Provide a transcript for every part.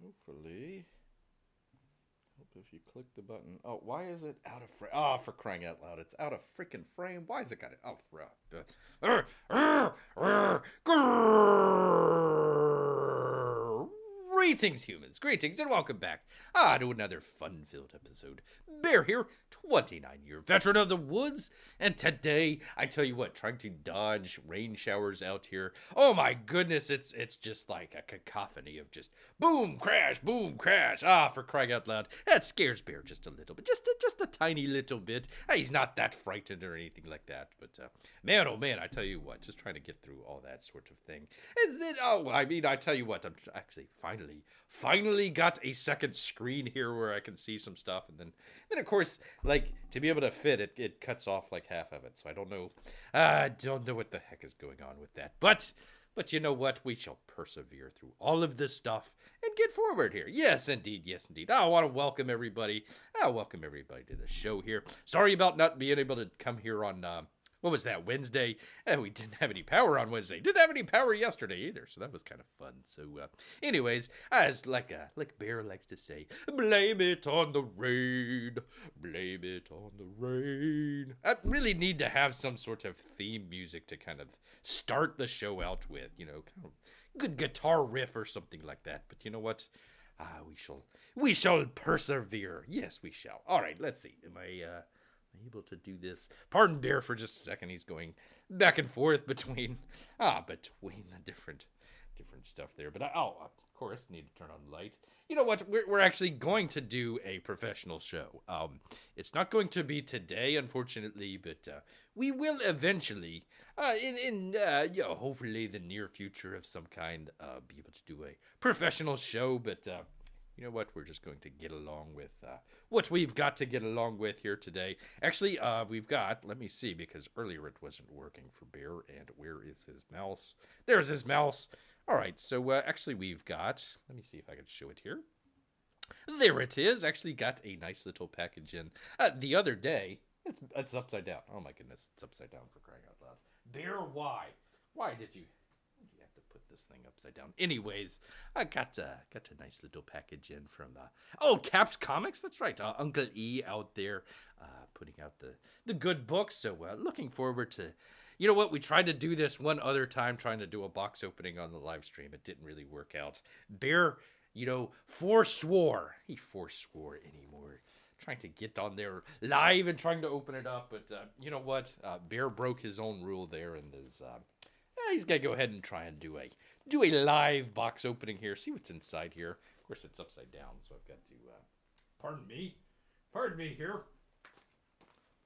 Hopefully. Hope if you click the button. Oh, why is it out of frame? Oh, for crying out loud. It's out of freaking frame. Why is it got it? Oh, grrrr. Greetings, humans. Greetings, and welcome back to another fun-filled episode. Bear here, 29-year veteran of the woods, and today, I tell you what, trying to dodge rain showers out here. Oh my goodness, it's just like a cacophony of just boom, crash, boom, crash. For crying out loud, that scares Bear just a little bit, just a tiny little bit. He's not that frightened or anything like that, but man, oh man, I tell you what, just trying to get through all that sort of thing. And then, I tell you what, I'm actually finally got a second screen here where I can see some stuff, and then of course, like, to be able to fit it, it cuts off like half of it, so I don't know what the heck is going on with that, but you know what, we shall persevere through all of this stuff and get forward here. Yes indeed. I want to welcome everybody to the show here. Sorry about not being able to come here on what was that, Wednesday? We didn't have any power on Wednesday. Didn't have any power yesterday either, so that was kind of fun. So, anyways, as like Bear likes to say, blame it on the rain. Blame it on the rain. I really need to have some sort of theme music to kind of start the show out with, kind of good guitar riff or something like that. But you know what? We shall persevere. Yes, we shall. All right, let's see. Am I able to do this? Pardon Bear for just a second. He's going back and forth between the different stuff there. But of course, need to turn on the light. You know what? We're actually going to do a professional show. It's not going to be today, unfortunately, but we will eventually, in hopefully the near future of some kind, be able to do a professional show. But you know what? We're just going to get along with what we've got to get along with here today. Actually, we've got, let me see, because earlier it wasn't working for Bear. And where is his mouse? There's his mouse. All right, so actually we've got, let me see if I can show it here. There it is. Actually got a nice little package in the other day. It's upside down. Oh my goodness, it's upside down, for crying out loud. Bear, why? Why did you have to put this thing upside down? Anyways, I got a nice little package in from Caps Comics. That's right, Uncle E out there putting out the good books. So looking forward to. You know what? We tried to do this one other time, trying to do a box opening on the live stream. It didn't really work out. Bear, forswore. He forswore anymore. Trying to get on there live and trying to open it up. But you know what? Bear broke his own rule there, and he's got to go ahead and try and do a live box opening here. See what's inside here. Of course, it's upside down, so I've got to, pardon me here.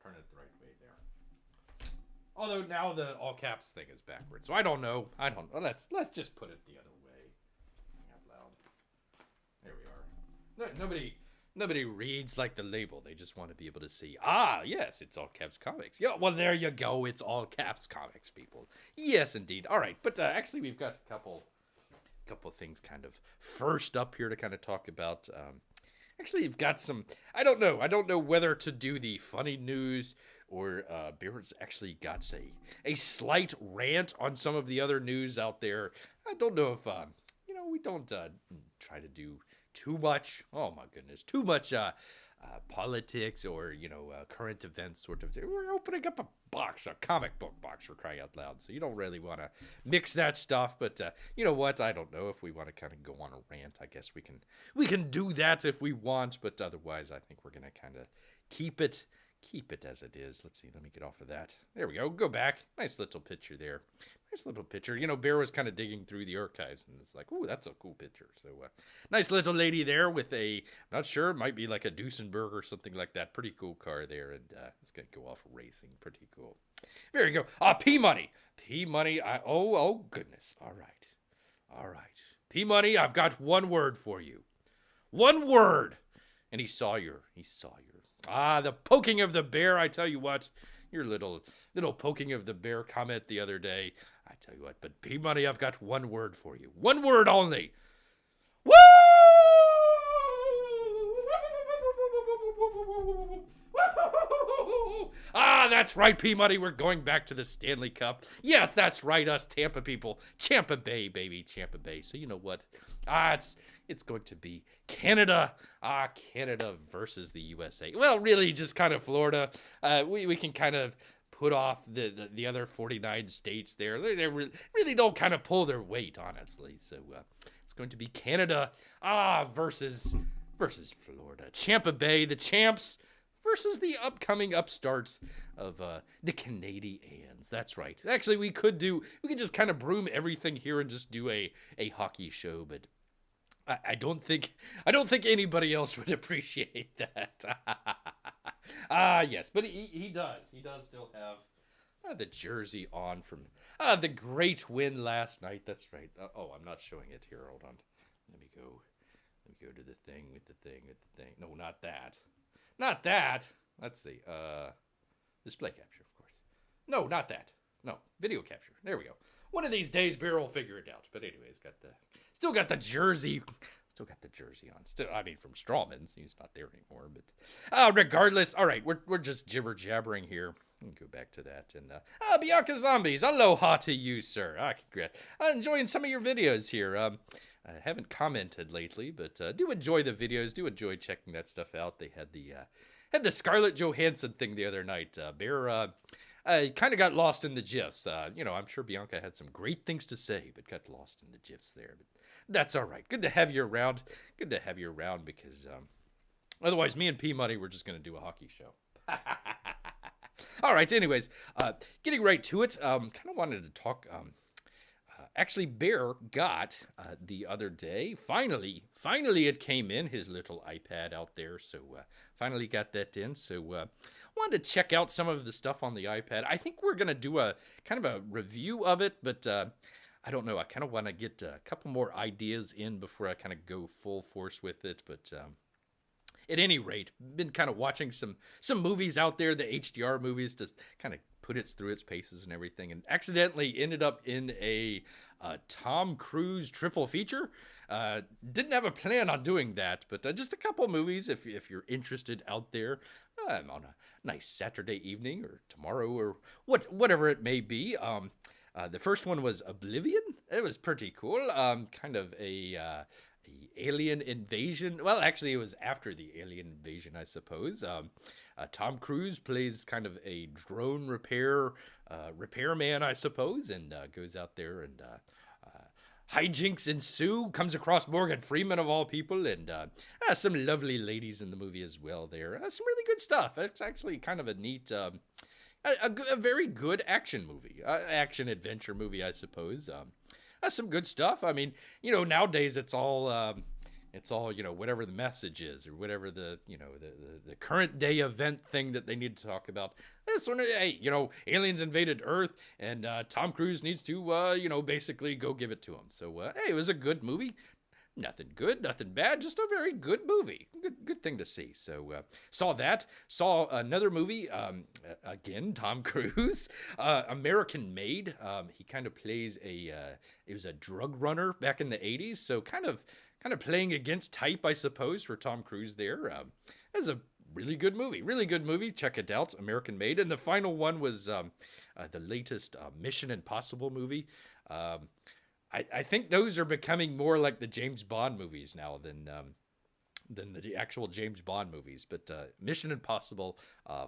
Turn it the right way there. Although now the all caps thing is backwards, so I don't know. Let's just put it the other way. Out loud. There we are. Nobody reads like the label. They just want to be able to see. Yes, it's all caps comics. Yeah, well there you go. It's all caps comics, people. Yes, indeed. All right, but actually we've got a couple things kind of first up here to kind of talk about. Actually, you've got some. I don't know whether to do the funny news. Or Bear's actually got a slight rant on some of the other news out there. I don't know if, we don't try to do too much. Oh, my goodness. Too much politics or, current events sort of thing. We're opening up a comic book box, for crying out loud. So you don't really want to mix that stuff. But you know what? I don't know if we want to kind of go on a rant. I guess we can do that if we want. But otherwise, I think we're going to kind of keep it as it is. Let's see. Let me get off of that. There we go. Go back. Nice little picture there. Nice little picture. Bear was kind of digging through the archives, and it's like, ooh, that's a cool picture. So, nice little lady there with I'm not sure, might be like a Duesenberg or something like that. Pretty cool car there, and it's going to go off racing. Pretty cool. There you go. P-Money. P-Money. Oh, goodness. All right. P-Money, I've got one word for you. One word. And he saw your. The poking of the bear, I tell you what, your little poking of the bear comment the other day, I tell you what, but P-Money, I've got one word for you. One word only. Woo! That's right, P-Money. We're going back to the Stanley Cup. Yes, that's right, us Tampa people. Champa Bay, baby, Champa Bay. So you know what? It's going to be Canada. Canada versus the USA. Well, really, just kind of Florida. We can kind of put off the other 49 states there. They really don't kind of pull their weight, honestly. So it's going to be Canada versus Florida. Champa Bay, the champs, versus the upcoming upstarts of the Canadians. That's right. Actually, we could just kind of broom everything here and just do a hockey show, but I don't think anybody else would appreciate that. Yes, but he does. He does still have the jersey on from the great win last night. That's right. I'm not showing it here. Hold on. Let me go to the thing with the thing. No, not that. Not that. Let's see. Display capture, of course. No, not that. No, video capture. There we go. One of these days, Bear will figure it out. But anyways, still got the jersey. Still got the jersey on. From Strawman's. He's not there anymore. But regardless, all right, we're just jibber jabbering here. Let me go back to that. And Bianca Zombies, aloha to you, sir. Congrats. Enjoying some of your videos here. I haven't commented lately, but do enjoy the videos. Do enjoy checking that stuff out. They had the Scarlett Johansson thing the other night. Bear kind of got lost in the gifs. I'm sure Bianca had some great things to say, but got lost in the gifs there. But that's all right. Good to have you around. Good to have you around because otherwise, me and P-Money, we're just going to do a hockey show. All right. Anyways, getting right to it. Kind of wanted to talk. Actually, Bear got the other day. Finally, it came in, his little iPad out there. So finally got that in. So wanted to check out some of the stuff on the iPad. I think we're going to do a kind of a review of it, but I don't know. I kind of want to get a couple more ideas in before I kind of go full force with it. But at any rate, been kind of watching some movies out there, the HDR movies, to kind of put it through its paces and everything, and accidentally ended up in a Tom Cruise triple feature. Didn't have a plan on doing that, but just a couple movies if you're interested out there on a nice Saturday evening or tomorrow or whatever it may be. The first one was Oblivion. It was pretty cool. Kind of a alien invasion. Well, actually, it was after the alien invasion, I suppose. Tom Cruise plays kind of a drone repairman, I suppose, and goes out there and hijinks ensue. Comes across Morgan Freeman of all people, and some lovely ladies in the movie as well. There, some really good stuff. It's actually kind of a neat. A very good action movie, action adventure movie, I suppose. Some good stuff. I mean, nowadays it's all, whatever the message is or whatever the current day event thing that they need to talk about. This one, hey, aliens invaded Earth and Tom Cruise needs to, basically go give it to him. So, hey, it was a good movie. Nothing good, nothing bad, just a very good movie. Good thing to see. So, saw that. Saw another movie, again, Tom Cruise, American Made. He kind of plays it was a drug runner back in the 80s, so kind of playing against type, I suppose, for Tom Cruise there. It's a really good movie. Check it out, American Made. And the final one was the latest Mission Impossible movie. I think those are becoming more like the James Bond movies now than the actual James Bond movies. But Mission Impossible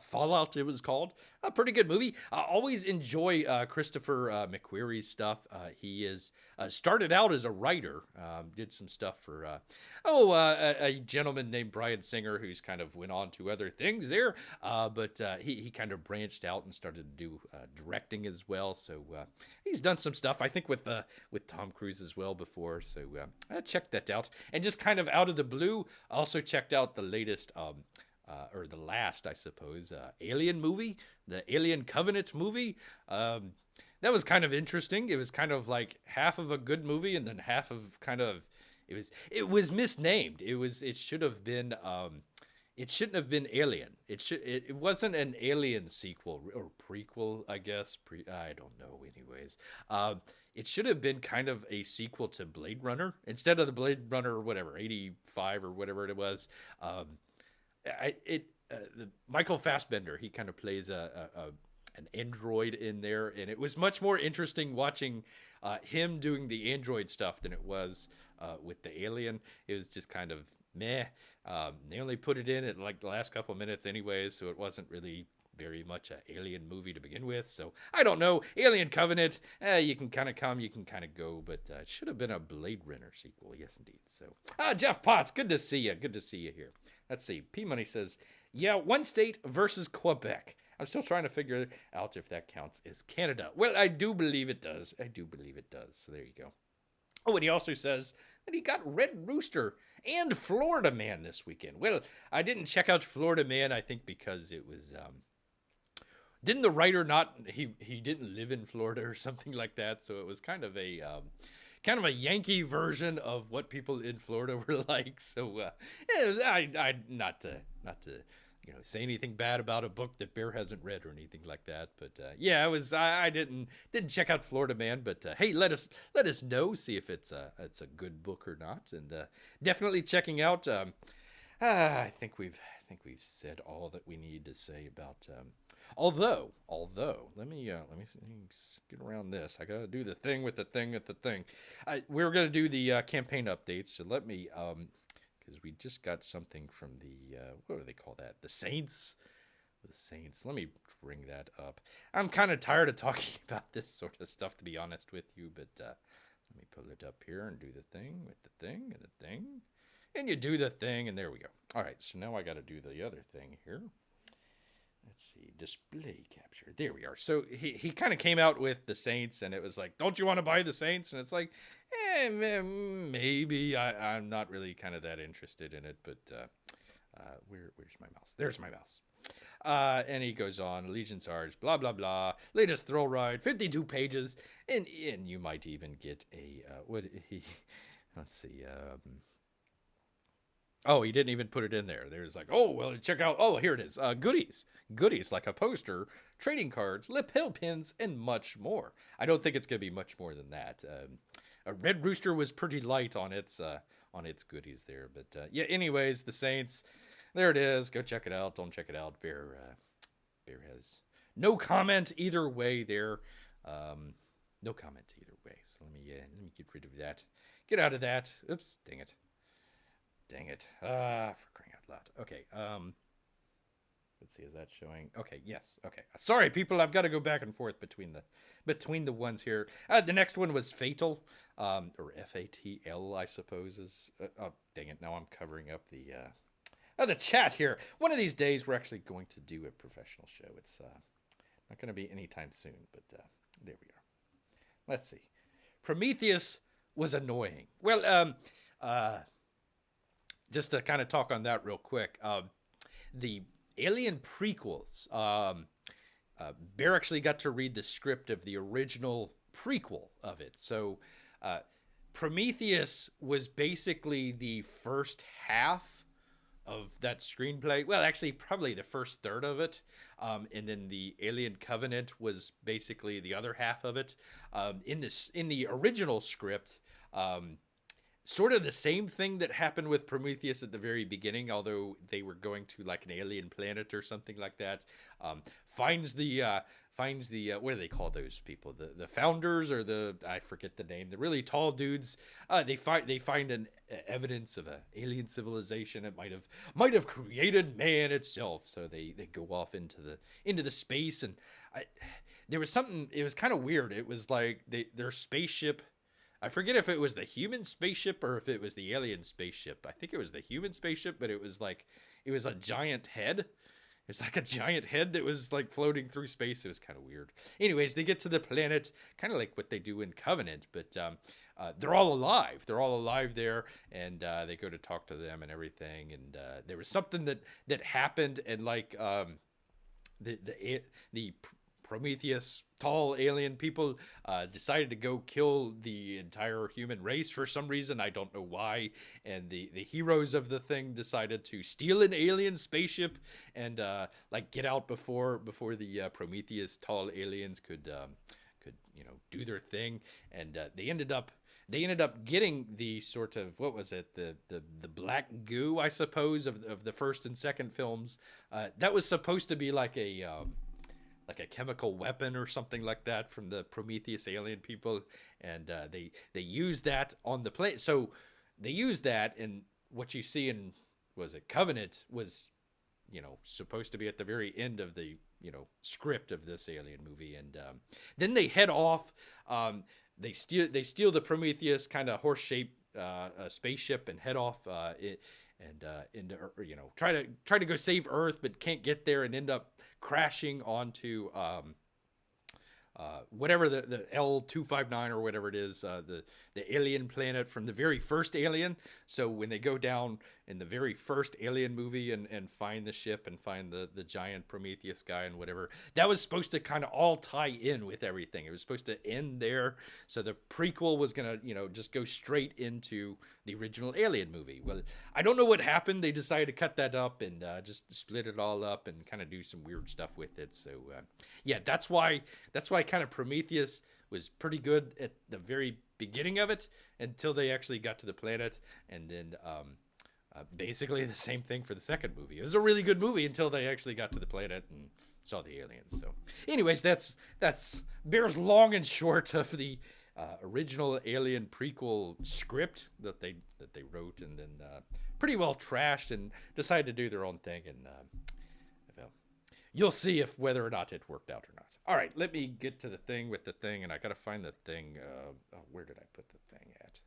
Fallout, it was called. A pretty good movie. I always enjoy Christopher McQuarrie's stuff. He is started out as a writer, did some stuff for a gentleman named Bryan Singer, who's kind of went on to other things there. But he kind of branched out and started to do directing as well. So he's done some stuff, I think, with Tom Cruise as well before. So I checked that out. And just kind of out of the blue, I also checked out the latest, or the last, I suppose, Alien movie, the Alien Covenant movie. That was kind of interesting. It was kind of like half of a good movie and then half of kind of, it was misnamed. It should have been, it shouldn't have been Alien. It wasn't an Alien sequel or prequel, I guess. I don't know. Anyways, it should have been kind of a sequel to Blade Runner instead of the Blade Runner, whatever, 85 or whatever it was. the Michael Fassbender, he kind of plays an android in there, and it was much more interesting watching him doing the android stuff than it was with the alien. It was just kind of meh. They only put it in at like the last couple minutes anyways, so it wasn't really very much an alien movie to begin with. So I don't know. Alien Covenant, you can kind of come, you can kind of go, but it should have been a Blade Runner sequel. Yes, indeed. So Jeff Potts, good to see you. Good to see you here. Let's see. P Money says, yeah, one state versus Quebec. I'm still trying to figure out if that counts as Canada. Well, I do believe it does. I do believe it does. So there you go. Oh, and he also says that he got Red Rooster and Florida Man this weekend. Well, I didn't check out Florida Man, I think, because it was didn't the writer not he didn't live in Florida or something like that, so it was kind of a Yankee version of what people in Florida were like. So I not to say anything bad about a book that Bear hasn't read or anything like that, but yeah, I didn't check out Florida Man, but hey, let us know, see if it's a good book or not, and definitely checking out. I think we've said all that we need to say about. Although, let me get around this. I gotta do the thing with the thing at the thing. We're gonna do the campaign updates. So let me, because we just got something from the what do they call that? The Saints. The Saints. Let me bring that up. I'm kind of tired of talking about this sort of stuff, to be honest with you. But let me pull it up here and do the thing with the thing and the thing. And you do the thing, and there we go. All right, so now I got to do the other thing here. Let's see, display capture. There we are. So he kind of came out with the Saints, and it was like, don't you want to buy the Saints? And it's like, maybe. I'm not really kind of that interested in it, but where's my mouse? There's my mouse. And he goes on, Allegiance Arts, blah, blah, blah. Latest thrill ride, 52 pages. And you might even get a, let's see, oh, he didn't even put it in there. There's like, oh, well, check out. Oh, here it is. Goodies like a poster, trading cards, lip hill pins, and much more. I don't think it's going to be much more than that. Red Rooster was pretty light on its goodies there. But yeah, anyways, the Saints, there it is. Go check it out. Don't check it out. Bear has no comment either way there. No comment either way. So let me get rid of that. Get out of that. Oops, dang it. For crying out loud. Okay, let's see, is that showing? Okay, yes, okay. Sorry, people, I've got to go back and forth between the ones here. The next one was Fatal, or Fatl, I suppose is, oh, dang it, now I'm covering up the chat here. One of these days, we're actually going to do a professional show. It's not going to be anytime soon, but there we are. Let's see. Prometheus was annoying. Well, just to kind of talk on that real quick, the Alien prequels, Bear actually got to read the script of the original prequel of it. So Prometheus was basically the first half of that screenplay. Well, actually, probably the first third of it. And then the Alien Covenant was basically the other half of it. In the original script, sort of the same thing that happened with Prometheus at the very beginning, although they were going to like an alien planet or something like that. Finds the what do they call those people? The founders, or I forget the name. The really tall dudes. They find an evidence of an alien civilization. It might have created man itself. So they go off into the space, and there was something. It was kind of weird. It was like their spaceship. I forget if it was the human spaceship or if it was the alien spaceship. I think it was the human spaceship, but it was a giant head. It's like a giant head that was like floating through space. It was kind of weird. Anyways, they get to the planet, kind of like what they do in Covenant, but they're all alive. They're all alive there, and they go to talk to them and everything. And there was something that happened, and like the Prometheus tall alien people decided to go kill the entire human race for some reason. I don't know why. And the heroes of the thing decided to steal an alien spaceship and like get out before the Prometheus tall aliens could do their thing. And they ended up they ended up getting the sort of, what was it, the black goo, I suppose, of the first and second films. That was supposed to be like a chemical weapon or something like that from the Prometheus alien people, and they used that on the plane. So they used that, and what you see in, was it Covenant, was, supposed to be at the very end of the script of this alien movie, and then they head off. They steal the Prometheus kind of horse shaped spaceship and head off into, try to go save Earth, but can't get there and end up crashing onto whatever the L259 or whatever it is, the alien planet from the very first Alien. So when they go down in the very first Alien movie and find the ship and find the giant Prometheus guy and whatever, that was supposed to kind of all tie in with everything. It was supposed to end there. So the prequel was going to, just go straight into the original Alien movie. Well, I don't know what happened. They decided to cut that up and just split it all up and kind of do some weird stuff with it. So yeah, that's why kind of Prometheus was pretty good at the very beginning of it until they actually got to the planet, and then basically the same thing for the second movie. It was a really good movie until they actually got to the planet and saw the aliens. So anyways, that's Bear's long and short of the original Alien prequel script that they wrote and then pretty well trashed and decided to do their own thing, and well, you'll see if whether or not it worked out or not. All right, let me get to the thing with the thing, and I gotta find the thing. Where did I put the thing at?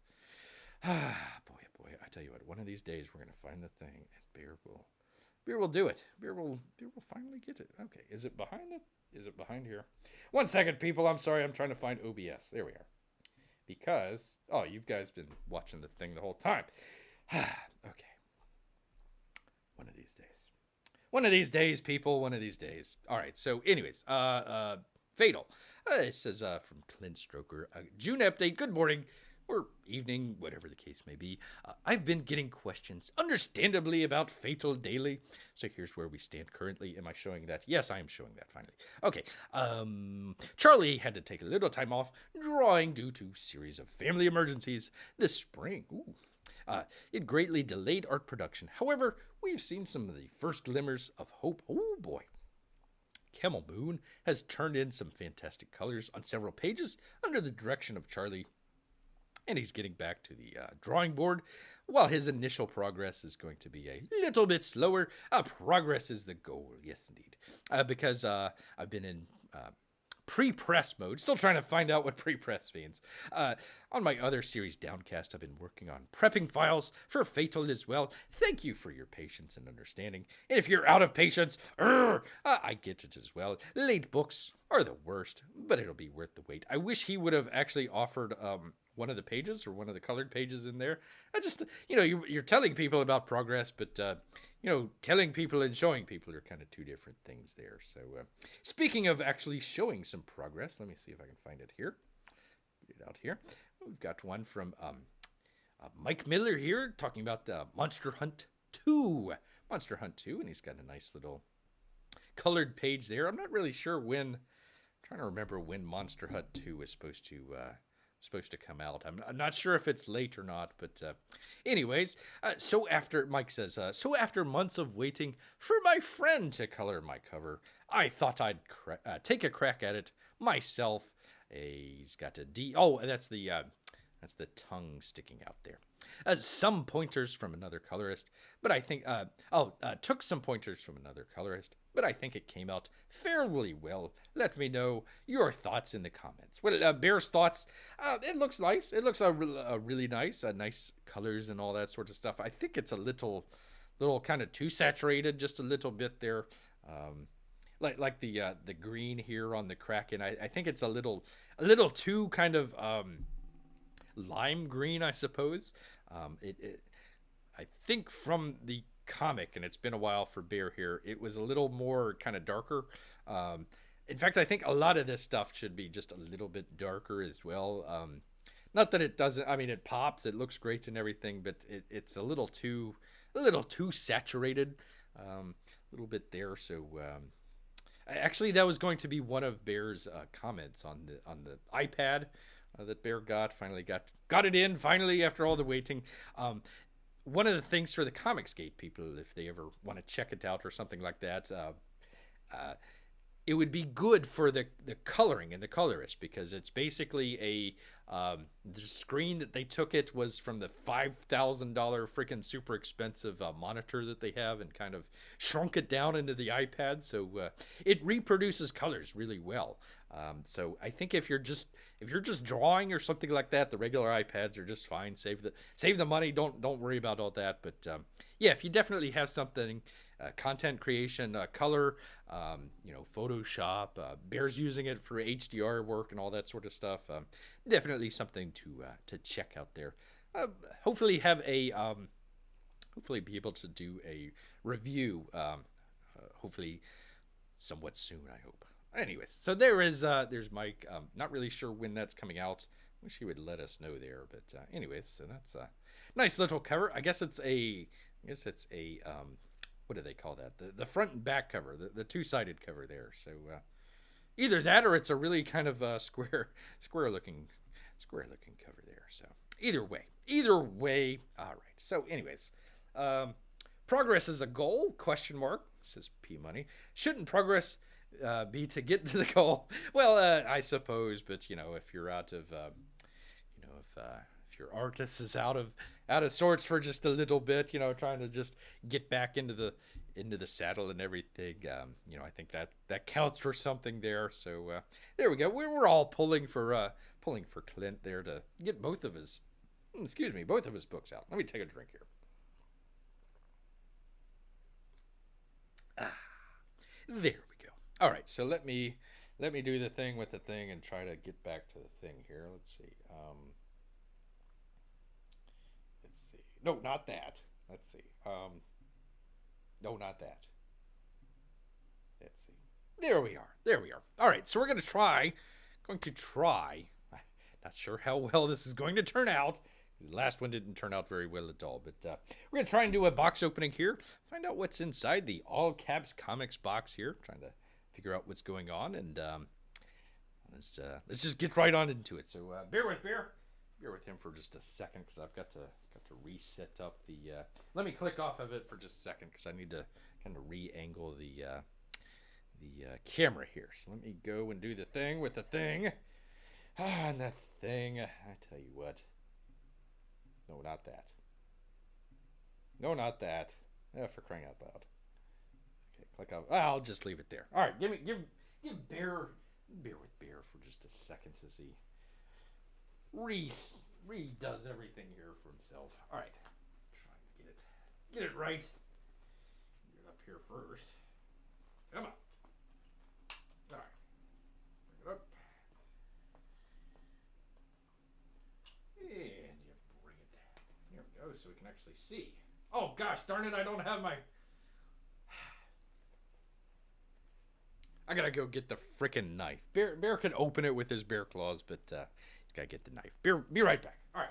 Boy, oh boy! I tell you what, one of these days we're gonna find the thing, and Bear will do it. Bear will finally get it. Okay, is it behind Is it behind here? 1 second, people. I'm sorry. I'm trying to find OBS. There we are. Because you guys been watching the thing the whole time. Okay. One of these days. One of these days, people. One of these days. All right. So, anyways, Fatal. It says from Clint Stroker. June update. Good morning. Or evening, whatever the case may be. I've been getting questions, understandably, about Fatal daily. So here's where we stand currently. Am I showing that? Yes, I am showing that finally. Okay. Charlie had to take a little time off drawing due to series of family emergencies this spring. Ooh. It greatly delayed art production. However, we've seen some of the first glimmers of hope. Oh boy. Camel Moon has turned in some fantastic colors on several pages under the direction of Charlie. And he's getting back to the drawing board. While his initial progress is going to be a little bit slower, progress is the goal. Yes, indeed. Because I've been in pre-press mode. Still trying to find out what pre-press means. On my other series, Downcast, I've been working on prepping files for Fatal as well. Thank you for your patience and understanding. And if you're out of patience, I get it as well. Late books are the worst, but it'll be worth the wait. I wish he would have actually offered one of the pages or one of the colored pages in there. I just, you're telling people about progress, but, telling people and showing people are kind of two different things there. So speaking of actually showing some progress, let me see if I can find it here. Get it out here. We've got one from Mike Miller here talking about the Monster Hunt 2. Monster Hunt 2, and he's got a nice little colored page there. I'm not really sure when, I'm trying to remember when Monster Hunt 2 was supposed to come out. I'm not sure if it's late or not, but anyways, Mike says, so after months of waiting for my friend to color my cover, I thought I'd take a crack at it myself. He's got a D. Oh, that's the tongue sticking out there. Some pointers from another colorist, but I think, took some pointers from another colorist, but I think it came out fairly well. Let me know your thoughts in the comments. Well, Bear's thoughts, it looks nice. It looks really nice, nice colors and all that sort of stuff. I think it's a little kind of too saturated, just a little bit there. Like the green here on the Kraken. I think it's a little too kind of lime green, I suppose. I think from the comic, and it's been a while for Bear here, it was a little more kind of darker. In fact, I think a lot of this stuff should be just a little bit darker as well. Not that it doesn't, I mean, it pops, it looks great and everything, but it's a little too saturated, a little bit there. So actually, that was going to be one of Bear's comments on the iPad. that Bear finally got it in finally after all the waiting. One of the things for the Comicsgate people, if they ever want to check it out or something like that, it would be good for the coloring and the colorist, because it's basically the screen that they took it was from the $5,000 freaking super expensive monitor that they have, and kind of shrunk it down into the iPad, so it reproduces colors really well. So I think if you're just drawing or something like that, the regular iPads are just fine. Save the money. Don't worry about all that. But yeah, if you definitely have something, content creation, color, Photoshop, Bear's using it for HDR work and all that sort of stuff. Definitely something to check out there. Hopefully be able to do a review. Hopefully somewhat soon, I hope. Anyways, so there's Mike. Not really sure when that's coming out. Wish he would let us know there. But anyways, so that's a nice little cover. I guess it's a what do they call that? The front and back cover, the two-sided cover there. So either that, or it's a really kind of square looking cover there. So either way. All right. So anyways, progress is a goal? Question mark, says P Money. Shouldn't progress be to get to the goal? Well, I suppose, but if you're out of, if your artist is out of sorts for just a little bit, trying to just get back into the saddle and everything, I think that counts for something there. So there we go. We're all pulling for Clint there to get both of his books out. Let me take a drink here. There we go. All right, so let me do the thing with the thing and try to get back to the thing here. Let's see. No, not that. Let's see. No, not that. Let's see. There we are. All right, so we're going to try. Not sure how well this is going to turn out. The last one didn't turn out very well at all, but we're going to try and do a box opening here. Find out what's inside the All Caps Comics box here. Trying to figure out what's going on, and let's just get right on into it. So bear with him for just a second, because I've got to reset up the. Let me click off of it for just a second, because I need to kind of re-angle the camera here. So let me go and do the thing with the thing. And the thing, I tell you what. No, not that. No, not that. For crying out loud. Okay, click off. I'll just leave it there. All right, give Bear with Bear for just a second as he redoes everything here for himself. All right, try and get it right. Get it up here first. Come on. All right, bring it up. And you bring it. Here we go, so we can actually see. Oh gosh, darn it! I don't have my. I gotta go get the frickin' knife. Bear can open it with his bear claws, but he's gotta get the knife. Bear, be right back. All right.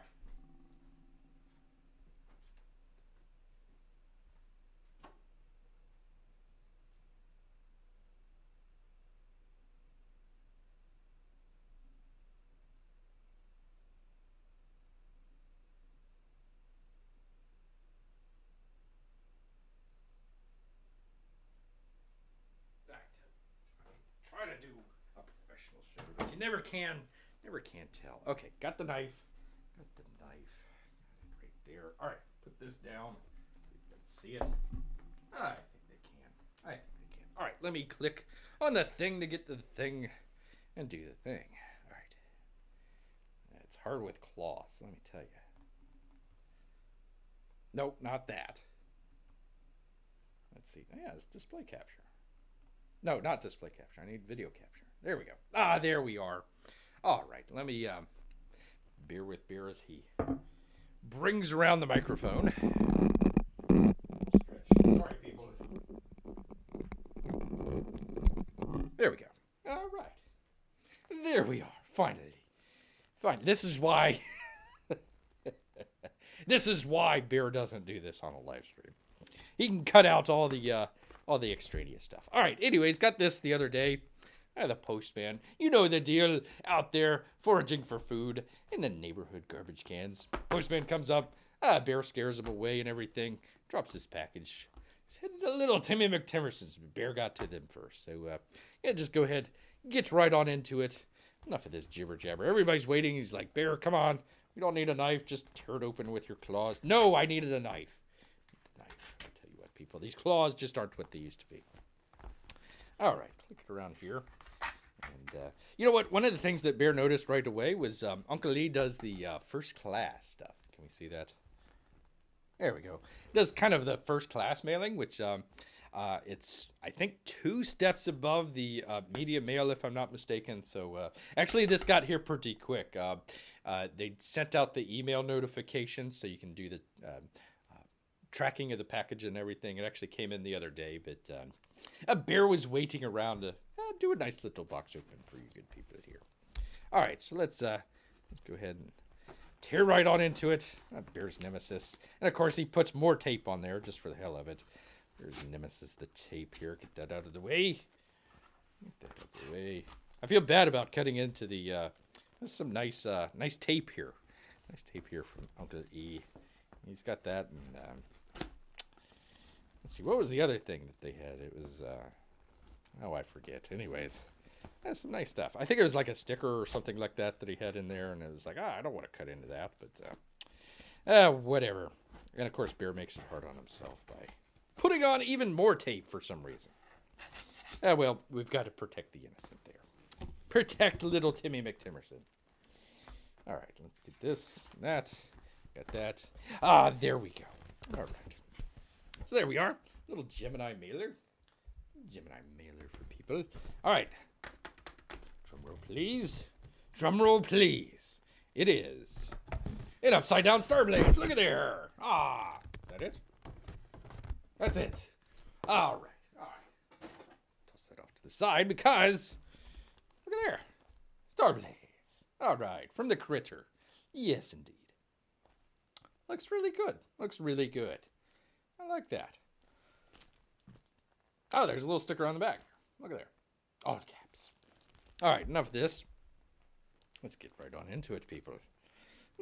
Try to do a professional show, but you never can tell. Okay, got the knife. Right there. All right, put this down. Let's see it. I think they can. All right, let me click on the thing to get the thing and do the thing. All right. It's hard with cloths, let me tell you. Nope, not that. Let's see. Yeah, it's display capture. No, not display capture. I need video capture. There we go. Ah, there we are. All right. Let me bear with Bear as he brings around the microphone. Sorry, people. There we go. All right. There we are. Finally. This is why. This is why Bear doesn't do this on a live stream. He can cut out all the extraneous stuff. All right. Anyways, got this the other day. The postman. You know the deal, out there foraging for food in the neighborhood garbage cans. Postman comes up, Bear scares him away and everything, drops his package. He's headed to little Timmy McTimmerson's. Bear got to them first. So, yeah, just go ahead, get right on into it. Enough of this jibber jabber. Everybody's waiting. He's like, Bear, come on. We don't need a knife. Just tear it open with your claws. No, I needed a knife. The knife. I'll tell you what, people. These claws just aren't what they used to be. All right, click it around here. And you know what? One of the things that Bear noticed right away was Uncle Lee does the first class stuff. Can we see that? There we go. Does kind of the first class mailing, which it's, I think, 2 steps above the media mail, if I'm not mistaken. So actually, this got here pretty quick. They sent out the email notification so you can do the tracking of the package and everything. It actually came in the other day, but a Bear was waiting around to do a nice little box open for you good people here. All right, so let's go ahead and tear right on into it. Bear's nemesis. And of course, he puts more tape on there just for the hell of it. There's nemesis, the tape here. Get that out of the way. Get that out of the way. I feel bad about cutting into the, there's some nice tape here. Nice tape here from Uncle E. He's got that. And let's see, what was the other thing that they had? It was, oh, I forget. Anyways, that's some nice stuff. I think it was like a sticker or something like that that he had in there, and it was like, I don't want to cut into that, but whatever. And of course, Bear makes it hard on himself by putting on even more tape for some reason. Well, we've got to protect the innocent there. Protect little Timmy McTimmerson. All right, let's get this, that, got that. There we go. All right. So there we are. Little Gemini mailer. Gemini mailer for people. All right. Drum roll, please. Drum roll, please. It is an upside down star blade. Look at there. Is that it? That's it. All right. All right. Toss that off to the side because look at there. Star blades. All right. From the Critter. Yes, indeed. Looks really good. Looks really good. I like that. Oh, there's a little sticker on the back. Look at there. All caps. All right, enough of this. Let's get right on into it, people.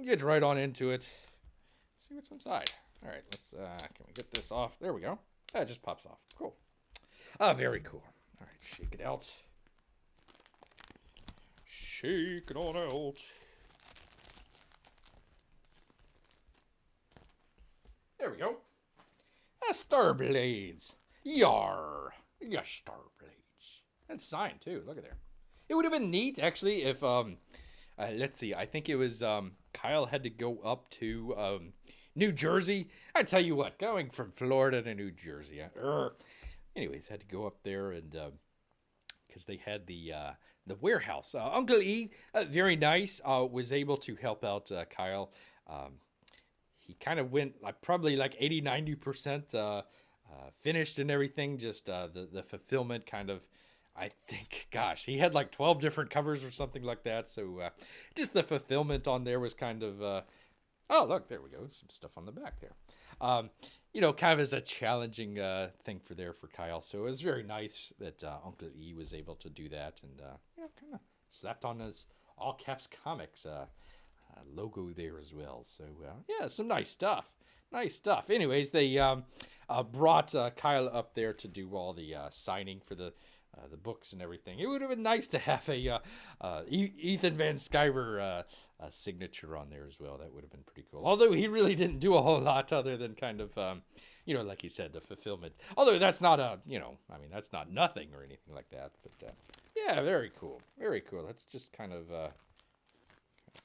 Get right on into it. See what's inside. All right, let's, can we get this off? There we go. It just pops off. Cool. Very cool. All right, shake it out. Shake it on out. There we go. Star blades. Yar. Yeah, star blades. That's signed too. Look at there. It would have been neat actually if let's see. I think it was Kyle had to go up to New Jersey. I tell you what, going from Florida to New Jersey. Anyways, had to go up there and because they had the warehouse. Uncle E, very nice. Was able to help out Kyle. He kind of went probably like 80-90% finished and everything. Just the fulfillment kind of, I think, gosh, he had like 12 different covers or something like that. So just the fulfillment on there was kind of, oh, look, there we go. Some stuff on the back there. You know, kind of as a challenging thing for Kyle. So it was very nice that Uncle E was able to do that. And, yeah, kind of slapped on his all caps comics logo there as well. So yeah, some nice stuff. Nice stuff. Anyways, they brought Kyle up there to do all the signing for the books and everything. It would have been nice to have a Ethan Van Sciver signature on there as well. That would have been pretty cool. Although he really didn't do a whole lot other than kind of, you know, like you said, the fulfillment. Although that's not a, you know, I mean, that's not nothing or anything like that. But yeah, very cool. Very cool. Let's just kind of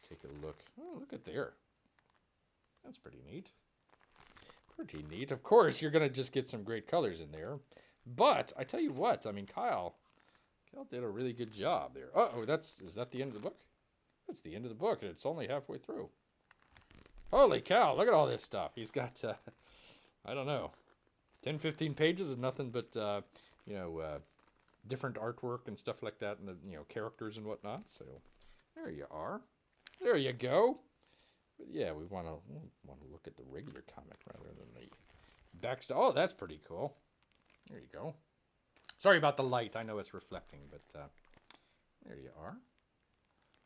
take a look. Oh, look at there. That's pretty neat. Pretty neat. Of course, you're going to just get some great colors in there. But I tell you what, I mean, Kyle did a really good job there. Uh-oh, is that the end of the book? That's the end of the book, and it's only halfway through. Holy cow, look at all this stuff. He's got, I don't know, 10, 15 pages of nothing but, you know, different artwork and stuff like that, and the, you know, characters and whatnot. So there you are. There you go. But yeah, we want to look at the regular comic rather than the backstory. Oh, that's pretty cool. There you go. Sorry about the light. I know it's reflecting, but There you are.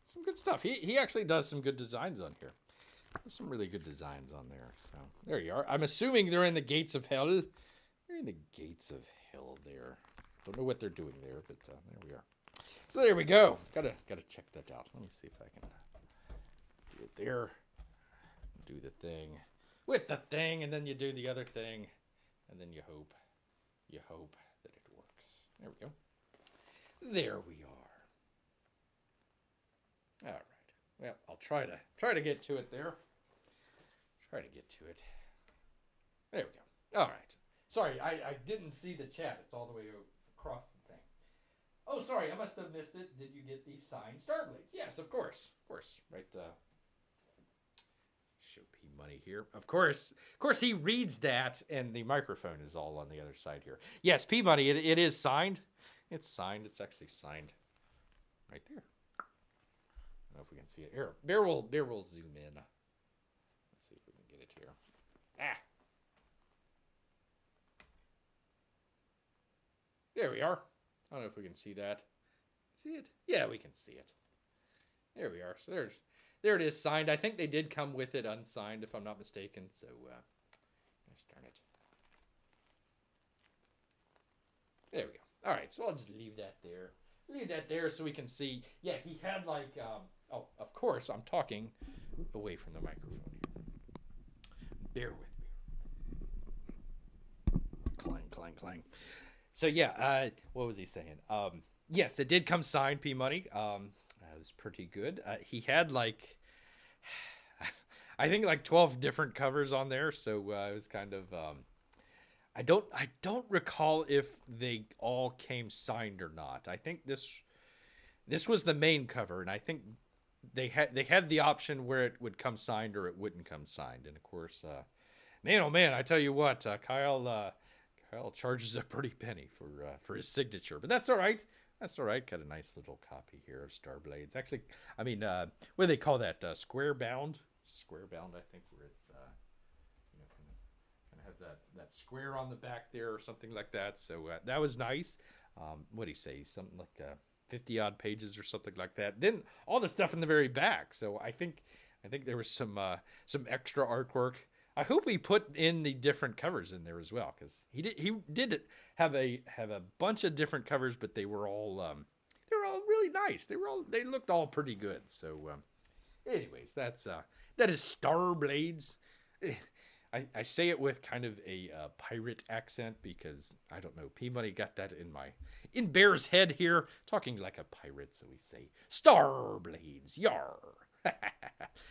Some good stuff. He actually does some good designs on here. There's some really good designs on there. So there you are. I'm assuming they're in the gates of hell. They're in the gates of hell there. Don't know what they're doing there, but there we are. So there we go. Gotta check that out. Let me see if I can do it there. Do the thing with the thing, and then you do the other thing, and then you hope that it works. There we go. There we are. All right. Well, I'll try to get to it there. Try to get to it. There we go. All right. Sorry, I didn't see the chat. It's all the way across the thing. Oh, sorry, I must have missed it. Did you get these signed Starblades? Yes, of course. Of course. Right, show P Money here. Of course, he reads that, and the microphone is all on the other side here. Yes, P Money, it is signed. It's signed. It's actually signed right there. I don't know if we can see it here. Bear will zoom in. Let's see if we can get it here. There we are. I don't know if we can see that. See it? Yeah, we can see it. There we are. So there it is, signed. I think they did come with it unsigned, if I'm not mistaken. So, gosh darn it. There we go. All right, so I'll just leave that there. Leave that there so we can see. Yeah, he had like, oh, of course, I'm talking away from the microphone here. Bear with me. Clang, clang, clang. So, yeah, what was he saying? Yes, it did come signed, P Money. It was pretty good. He had like, I think like 12 different covers on there. So it was kind of, I don't recall if they all came signed or not. I think this was the main cover, and I think they had the option where it would come signed or it wouldn't come signed. And of course, man, oh man, I tell you what, Kyle charges a pretty penny for his signature, but that's all right. That's all right. Got a nice little copy here of Starblades. Actually, I mean, what do they call that? Square bound. Square bound, I think, where it's kind of have that square on the back there or something like that. So that was nice. What do you say? Something like 50 odd pages or something like that. Then all the stuff in the very back. So I think there was some extra artwork. I hope he put in the different covers in there as well, because he did have a bunch of different covers, but they were all really nice. They looked all pretty good. So, anyways, that is Starblades. I say it with kind of a pirate accent because I don't know. P Money got that in Bear's head here, talking like a pirate. So we say Starblades, yar.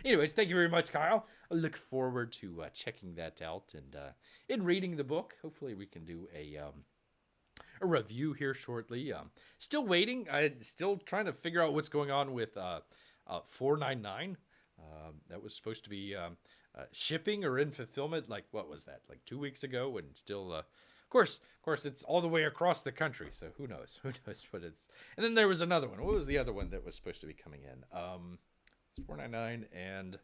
Anyways, thank you very much, Kyle. I look forward to checking that out and in reading the book. Hopefully, we can do a review here shortly. Still waiting. I'm still trying to figure out what's going on with 499. That was supposed to be shipping or in fulfillment. Like, what was that? Like 2 weeks ago, and still. Of course, it's all the way across the country. So who knows? Who knows what it's? And then there was another one. What was the other one that was supposed to be coming in? It's 499 and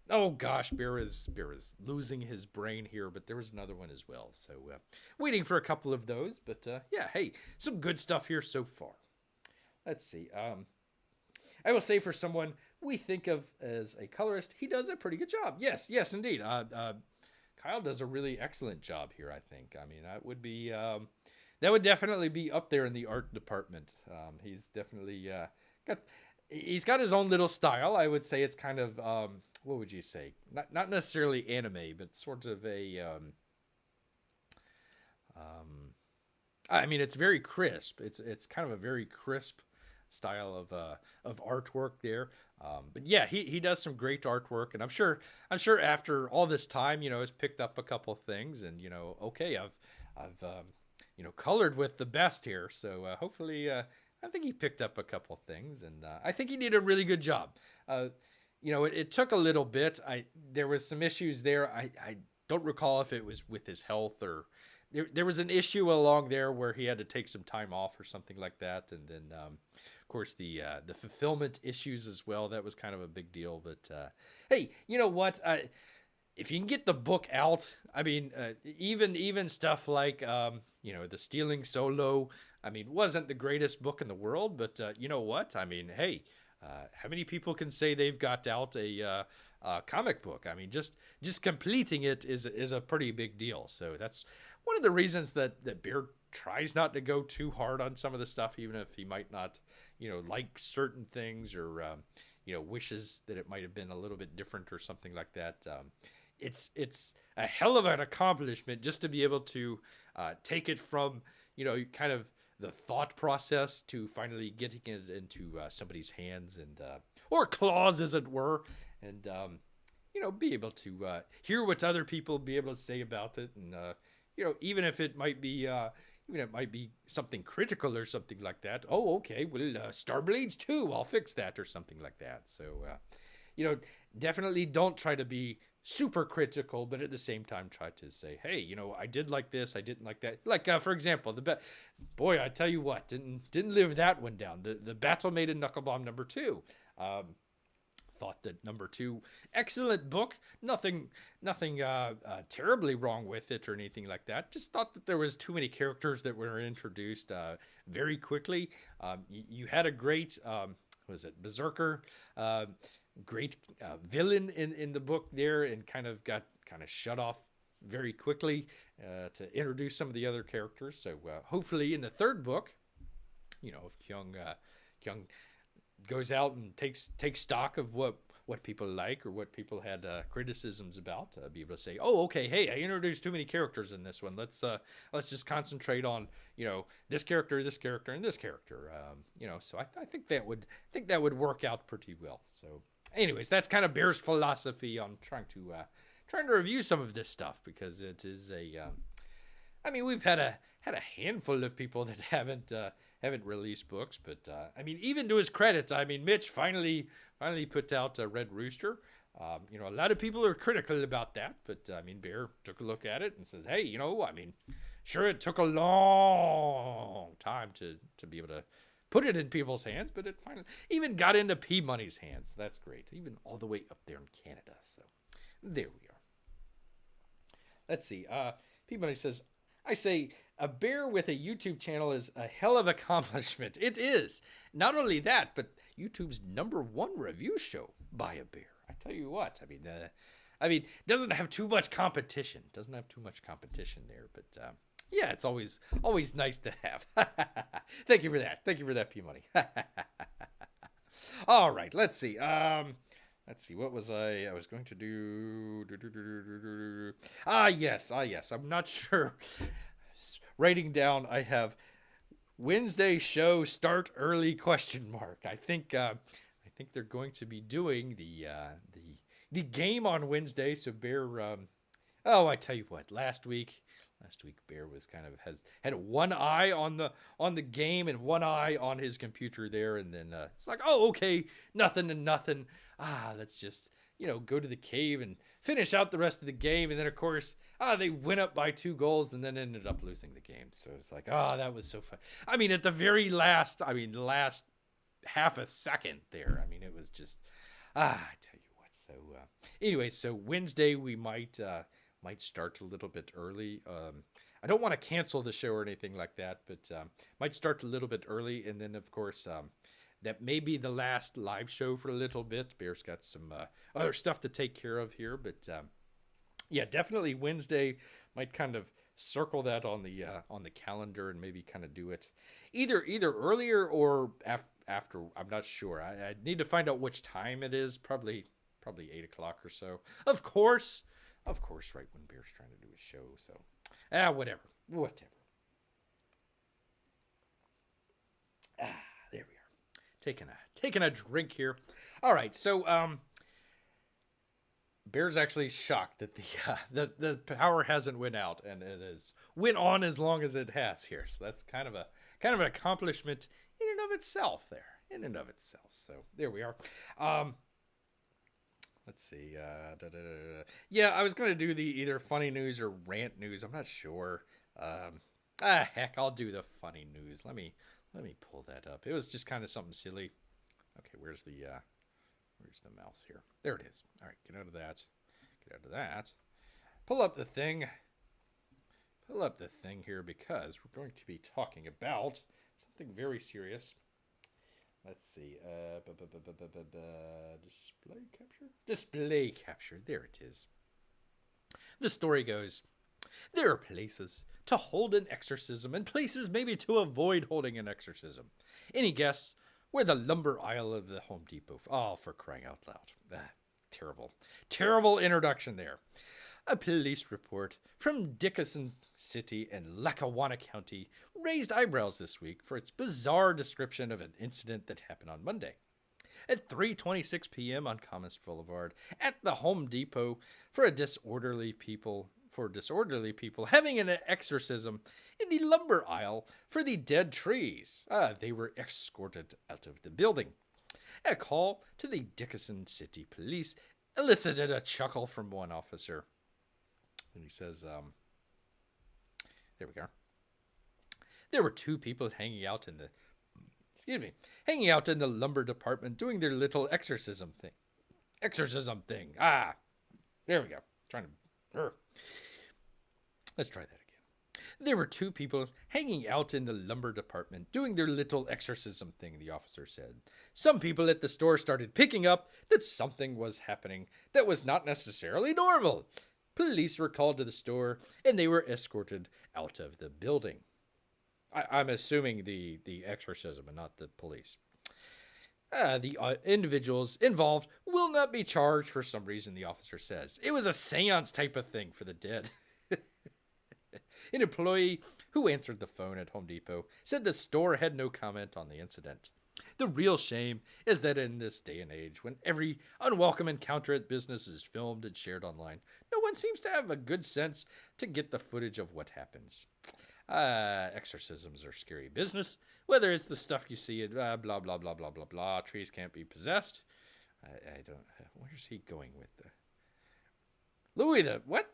oh gosh, Bear is losing his brain here, but there was another one as well. So waiting for a couple of those, but yeah, hey, some good stuff here so far. Let's see. I will say for someone we think of as a colorist, he does a pretty good job. Yes, indeed. Kyle does a really excellent job here, I think. I mean, that would definitely be up there in the art department. He's definitely he's got his own little style. I would say it's kind of, what would you say? Not necessarily anime, but sort of a, I mean, it's very crisp. It's kind of a very crisp style of artwork there. But yeah, he does some great artwork, and I'm sure after all this time, has picked up a couple things, and okay, I've colored with the best here, so hopefully. I think he picked up a couple things, and I think he did a really good job. It took a little bit. There was some issues there. I don't recall if it was with his health or there was an issue along there where he had to take some time off or something like that. And then, of course, the fulfillment issues as well. That was kind of a big deal. But hey, you know what? If you can get the book out, I mean, even stuff like the Stealing Solo. I mean, wasn't the greatest book in the world, but you know what? I mean, hey, how many people can say they've got out a comic book? I mean, just completing it is a pretty big deal. So that's one of the reasons that Bear tries not to go too hard on some of the stuff, even if he might not, like certain things or wishes that it might have been a little bit different or something like that. It's a hell of an accomplishment just to be able to take it from kind of the thought process to finally getting it into somebody's hands and or claws, as it were, and be able to hear what other people be able to say about it, and even if it might be. Even if it might be something critical or something like that. Oh, okay. Well, Starblades 2, I'll fix that or something like that. So, definitely don't try to be super critical, but at the same time, try to say, hey, I did like this, I didn't like that. Like, for example, boy, I tell you what, didn't live that one down. The Battle Maiden Knuckle Bomb #2. Thought that #2, excellent book. Nothing terribly wrong with it or anything like that. Just thought that there was too many characters that were introduced very quickly. You had a great, was it Berserker? Great villain in the book there, and kind of got shut off very quickly to introduce some of the other characters. So hopefully in the third book, if Kyung goes out and takes stock of what people like or what people had criticisms about, be able to say, oh, okay, hey, I introduced too many characters in this one. Let's just concentrate on this character, and this character. So I think that would work out pretty well. So, anyways, that's kind of Bear's philosophy on trying to review some of this stuff, because it is I mean, we've had a handful of people that haven't released books, but I mean, even to his credit, I mean, Mitch finally put out Red Rooster. A lot of people are critical about that, but I mean, Bear took a look at it and says, hey, I mean, sure, it took a long time to be able to put it in people's hands, but it finally even got into P Money's hands. That's great, even all the way up there in Canada. So there we are. Let's see. P Money says, I say, a bear with a YouTube channel is a hell of an accomplishment. It is. Not only that, but YouTube's #1 review show by a bear. I tell you what, I mean, doesn't have too much competition. Doesn't have too much competition there, but yeah, it's always nice to have. Thank you for that. Thank you for that, P Money. All right, let's see. What was I was going to do? Yes. I'm not sure. Writing down, I have Wednesday show start early ? I think they're going to be doing the game on Wednesday. So Bear, I tell you what, last week Bear was had one eye on the game and one eye on his computer there, and then it's like, oh, okay, nothing and nothing. Let's just go to the cave and finish out the rest of the game. And then of course they went up by 2 goals and then ended up losing the game. So it's like, that was so fun. I mean, at the very last, the last half a second there, I mean, it was just I tell you what. So anyway, so Wednesday we might start a little bit early. I don't want to cancel the show or anything like that, but might start a little bit early. And then of course that may be the last live show for a little bit. Bear's got some other stuff to take care of here, but yeah, definitely Wednesday. Might kind of circle that on the calendar and maybe kind of do it either earlier or after. I'm not sure. I need to find out which time it is. Probably 8 o'clock or so. Of course, right when Bear's trying to do a show. So whatever. There we are. Taking a drink here. All right, so Bear's actually shocked that the power hasn't went out, and it has went on as long as it has here. So that's kind of an accomplishment in and of itself there. So there we are. Let's see. Yeah, I was gonna do the either funny news or rant news. I'm not sure. Heck, I'll do the funny news. Let me pull that up. It was just kind of something silly. Okay, where's the mouse here? There it is. All right, get out of that. pull up the thing. Pull up the thing here because we're going to be talking about something very serious. Let's see. Display capture? Display capture. There it is. The story goes, there are places to hold an exorcism and places maybe to avoid holding an exorcism. Any guess where the lumber aisle of the Home Depot? Oh, for crying out loud. Terrible introduction there. A police report from Dickinson City and Lackawanna County raised eyebrows this week for its bizarre description of an incident that happened on Monday. At 3:26 p.m. on Commerce Boulevard at the Home Depot for disorderly people having an exorcism in the lumber aisle for the dead trees. They were escorted out of the building. A call to the Dickinson City Police elicited a chuckle from one officer. And he says, there we go. There were two people hanging out in the lumber department doing their little exorcism thing. There we go. Let's try that again. There were two people hanging out in the lumber department doing their little exorcism thing, the officer said. Some people at the store started picking up that something was happening that was not necessarily normal. Police were called to the store, and they were escorted out of the building. I'm assuming the exorcism and not the police. The individuals involved will not be charged for some reason, the officer says. It was a seance type of thing for the dead. An employee who answered the phone at Home Depot said the store had no comment on the incident. The real shame is that in this day and age, when every unwelcome encounter at business is filmed and shared online, no one seems to have a good sense to get the footage of what happens. Exorcisms are scary business, whether it's the stuff you see at blah, blah, blah, blah, blah, blah, trees can't be possessed. I don't, where's he going with the... what?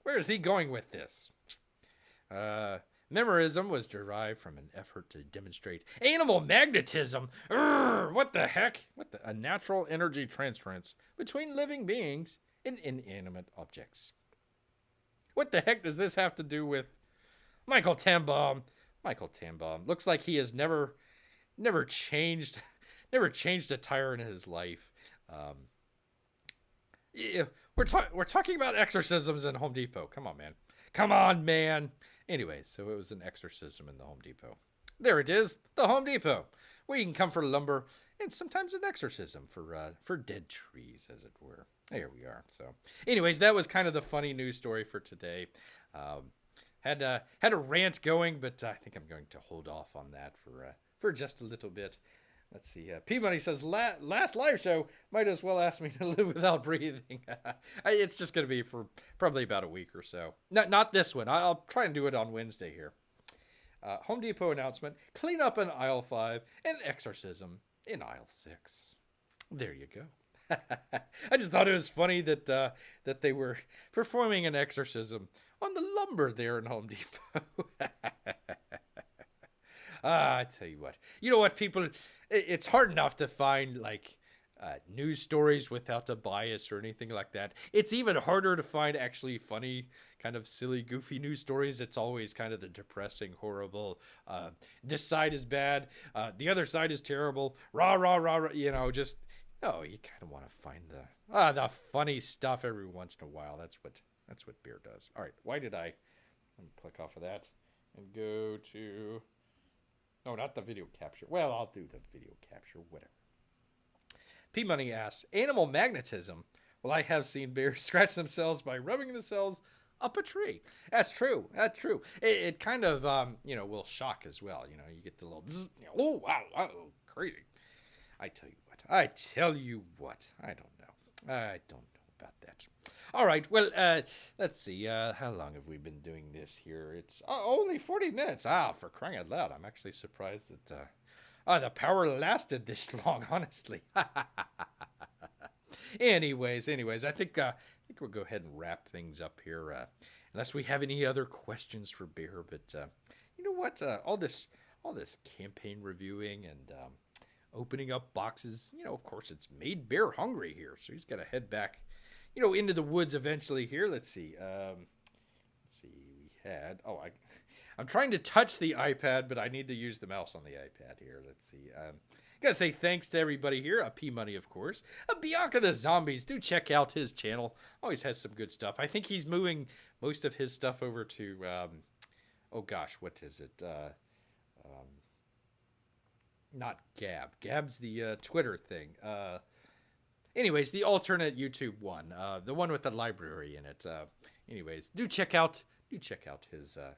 Where is he going with this? Memorism was derived from an effort to demonstrate animal magnetism. What the heck? A natural energy transference between living beings and inanimate objects. What the heck does this have to do with Michael Tannenbaum? Michael Tannenbaum looks like he has never changed a tire in his life. Yeah, we're talking about exorcisms in Home Depot. Come on, man. Anyway, so it was an exorcism in the Home Depot. There it is, the Home Depot, where you can come for lumber and sometimes an exorcism for dead trees, as it were. There we are. So, anyways, that was kind of the funny news story for today. Had a rant going, but I think I'm going to hold off on that for just a little bit. Let's see. P-Money says, last live show, might as well ask me to live without breathing. It's just going to be for probably about a week or so. Not this one. I'll try and do it on Wednesday here. Home Depot announcement, clean up in aisle 5 and exorcism in aisle 6. There you go. I just thought it was funny that they were performing an exorcism on the lumber there in Home Depot. I tell you what. You know what, people? It's hard enough to find, news stories without a bias or anything like that. It's even harder to find actually funny, kind of silly, goofy news stories. It's always kind of the depressing, horrible, this side is bad, the other side is terrible, rah, rah, rah, rah, you kind of want to find the funny stuff every once in a while. That's what beer does. All right, let me click off of that and go to... No, not the video capture. Well, I'll do the video capture, whatever. P-Money asks, animal magnetism. Well, I have seen bears scratch themselves by rubbing themselves up a tree. That's true. It kind of, will shock as well. You get the little zzz, oh, wow, crazy. I tell you what. I don't know about that. All right, well, let's see. How long have we been doing this here? It's only 40 minutes. For crying out loud. I'm actually surprised that the power lasted this long, honestly. Anyways, I think we'll go ahead and wrap things up here, unless we have any other questions for Bear. But you know what? All this campaign reviewing and opening up boxes, of course, it's made Bear hungry here, so he's got to head back into the woods eventually here. Let's see. Let's see. We had. I'm trying to touch the iPad, but I need to use the mouse on the iPad here. Let's see. Gotta say thanks to everybody here. P Money, of course. Bianca the Zombies. Do check out his channel. Always has some good stuff. I think he's moving most of his stuff over to. Oh gosh, what is it? Not Gab. Gab's the Twitter thing. Anyways, the alternate YouTube one, the one with the library in it. Anyways, do check out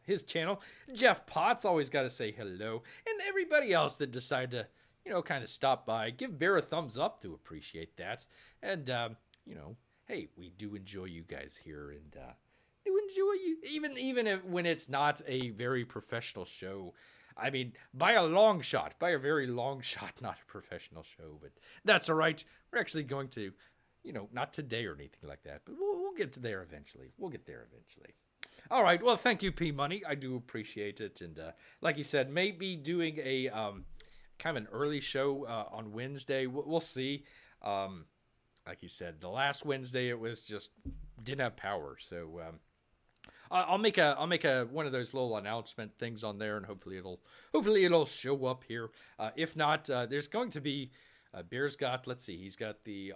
his channel. Jeff Potts, always got to say hello, and everybody else that decided to kind of stop by, give Bear a thumbs up, to appreciate that. And hey, we do enjoy you guys here, and do enjoy you even when it's not a very professional show. I mean, by a very long shot, not a professional show, but that's all right. We're actually going to, not today or anything like that, but we'll get to there eventually. All right. Well, thank you, P Money. I do appreciate it. And like you said, maybe doing a kind of an early show on Wednesday. We'll see. Like you said, the last Wednesday it was just didn't have power, so. I'll make a one of those little announcement things on there, and hopefully it'll show up here. If not, there's going to be Bear's got. Let's see, he's got the.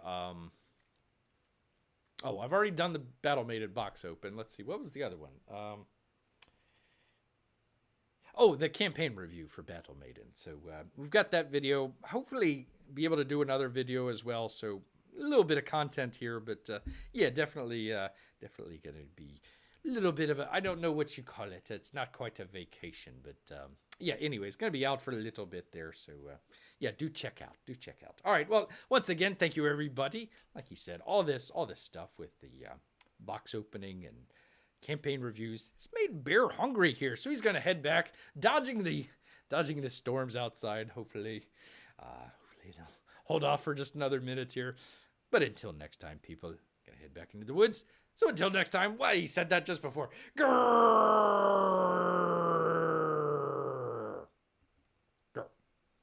I've already done the Battle Maiden box open. Let's see, what was the other one? The campaign review for Battle Maiden. So we've got that video. Hopefully, be able to do another video as well. So a little bit of content here, but yeah, definitely going to be. Little bit of I don't know what you call it. It's not quite a vacation, but yeah. Anyway, it's gonna be out for a little bit there. So yeah, do check out. All right. Well, once again, thank you everybody. Like you said, all this stuff with the box opening and campaign reviews. It's made Bear hungry here, so he's gonna head back, dodging the storms outside. Hopefully, hold off for just another minute here. But until next time, people, gonna head back into the woods. So until next time, he said that just before. Grrrr!